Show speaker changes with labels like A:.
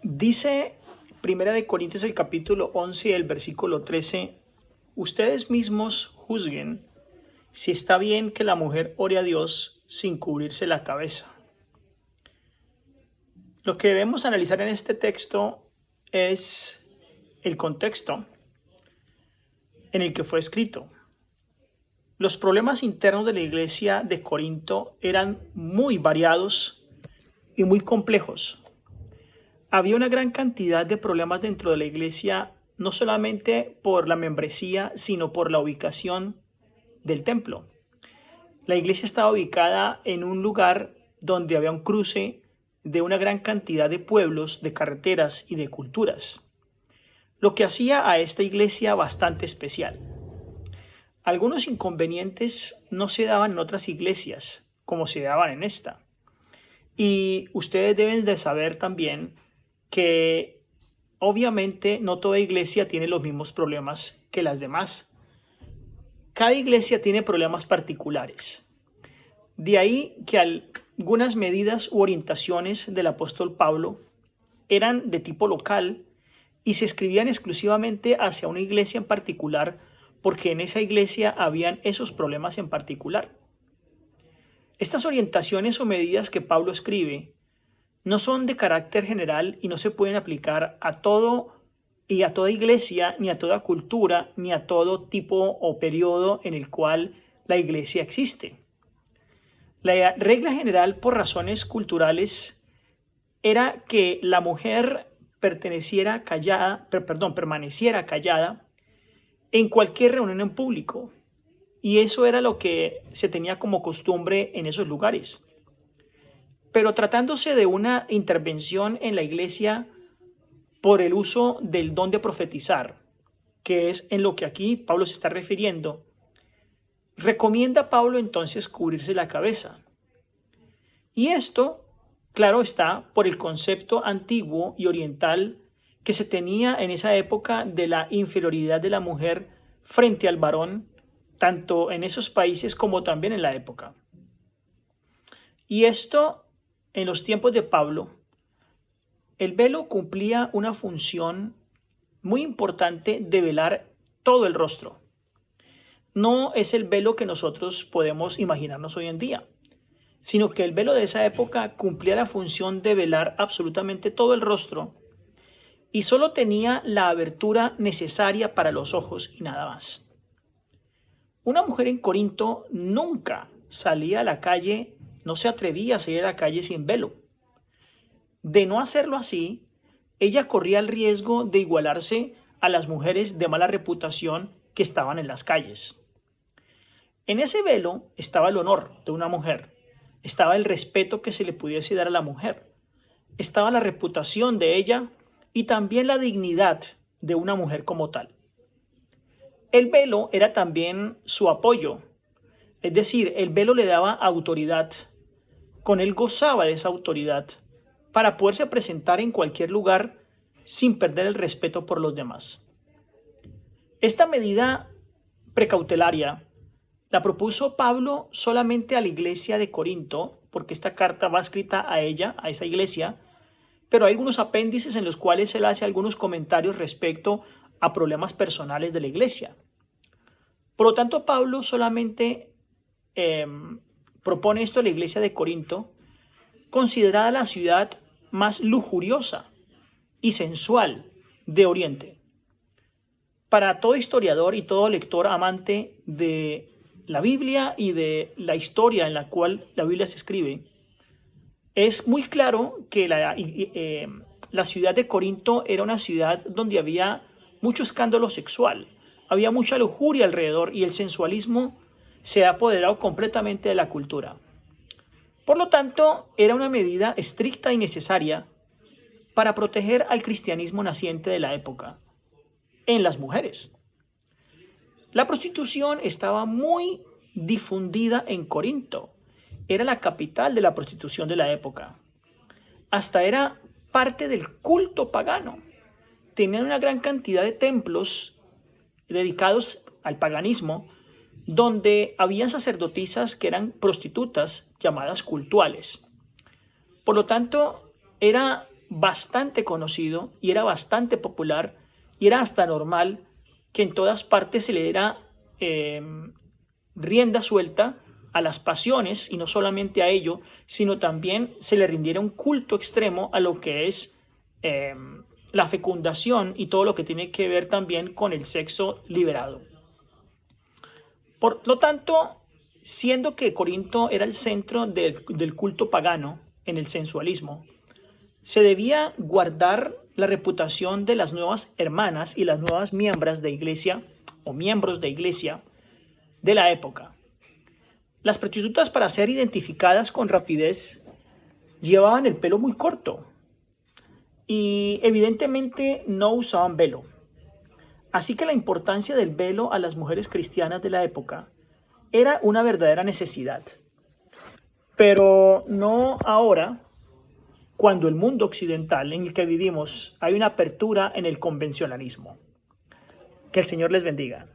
A: Dice Primera de Corintios el capítulo 11 el versículo 13: ustedes mismos juzguen si está bien que la mujer ore a Dios sin cubrirse la cabeza. Lo que debemos analizar en este texto es el contexto en el que fue escrito. Los problemas internos de la iglesia de Corinto eran muy variados y muy complejos. Había una gran cantidad de problemas dentro de la iglesia, no solamente por la membresía, sino por la ubicación del templo. La iglesia estaba ubicada en un lugar donde había un cruce de una gran cantidad de pueblos, de carreteras y de culturas, lo que hacía a esta iglesia bastante especial. Algunos inconvenientes no se daban en otras iglesias como se daban en esta. Y ustedes deben de saber también que obviamente no toda iglesia tiene los mismos problemas que las demás. Cada iglesia tiene problemas particulares. De ahí que algunas medidas u orientaciones del apóstol Pablo eran de tipo local y se escribían exclusivamente hacia una iglesia en particular, porque en esa iglesia habían esos problemas en particular. Estas orientaciones o medidas que Pablo escribe no son de carácter general y no se pueden aplicar a todo y a toda iglesia, ni a toda cultura, ni a todo tipo o periodo en el cual la iglesia existe. La regla general, por razones culturales, era que la mujer permaneciera callada en cualquier reunión en público, y eso era lo que se tenía como costumbre en esos lugares. Pero tratándose de una intervención en la iglesia por el uso del don de profetizar, que es en lo que aquí Pablo se está refiriendo, recomienda Pablo entonces cubrirse la cabeza. Y esto, claro está, por el concepto antiguo y oriental que se tenía en esa época de la inferioridad de la mujer frente al varón, tanto en esos países como también en la época. Y esto, en los tiempos de Pablo, el velo cumplía una función muy importante de velar todo el rostro. No es el velo que nosotros podemos imaginarnos hoy en día, sino que el velo de esa época cumplía la función de velar absolutamente todo el rostro y solo tenía la abertura necesaria para los ojos y nada más. Una mujer en Corinto nunca salía a la calle, no se atrevía a salir a la calle sin velo. De no hacerlo así, ella corría el riesgo de igualarse a las mujeres de mala reputación que estaban en las calles. En ese velo estaba el honor de una mujer, estaba el respeto que se le pudiese dar a la mujer, estaba la reputación de ella y también la dignidad de una mujer como tal. El velo era también su apoyo, es decir, el velo le daba autoridad, con él gozaba de esa autoridad para poderse presentar en cualquier lugar sin perder el respeto por los demás. Esta medida precautelaria la propuso Pablo solamente a la iglesia de Corinto, porque esta carta va escrita a ella, a esa iglesia, pero hay algunos apéndices en los cuales él hace algunos comentarios respecto a problemas personales de la iglesia. Por lo tanto, Pablo solamente propone esto a la iglesia de Corinto, considerada la ciudad más lujuriosa y sensual de Oriente. Para todo historiador y todo lector amante de la Biblia y de la historia en la cual la Biblia se escribe, es muy claro que la ciudad de Corinto era una ciudad donde había mucho escándalo sexual, había mucha lujuria alrededor y el sensualismo se ha apoderado completamente de la cultura. Por lo tanto, era una medida estricta y necesaria para proteger al cristianismo naciente de la época en las mujeres. La prostitución estaba muy difundida en Corinto. Era la capital de la prostitución de la época. Hasta era parte del culto pagano. Tenían una gran cantidad de templos dedicados al paganismo, donde habían sacerdotisas que eran prostitutas llamadas cultuales. Por lo tanto, era bastante conocido y era bastante popular y era hasta normal que en todas partes se le diera rienda suelta a las pasiones y no solamente a ello, sino también se le rindiera un culto extremo a lo que es la fecundación y todo lo que tiene que ver también con el sexo liberado. Por lo tanto, siendo que Corinto era el centro del culto pagano en el sensualismo, se debía guardar la reputación de las nuevas hermanas y las nuevas miembros de iglesia o miembros de iglesia de la época. Las prostitutas, para ser identificadas con rapidez, llevaban el pelo muy corto y evidentemente no usaban velo. Así que la importancia del velo a las mujeres cristianas de la época era una verdadera necesidad. Pero no ahora, cuando el mundo occidental en el que vivimos hay una apertura en el convencionalismo. Que el Señor les bendiga.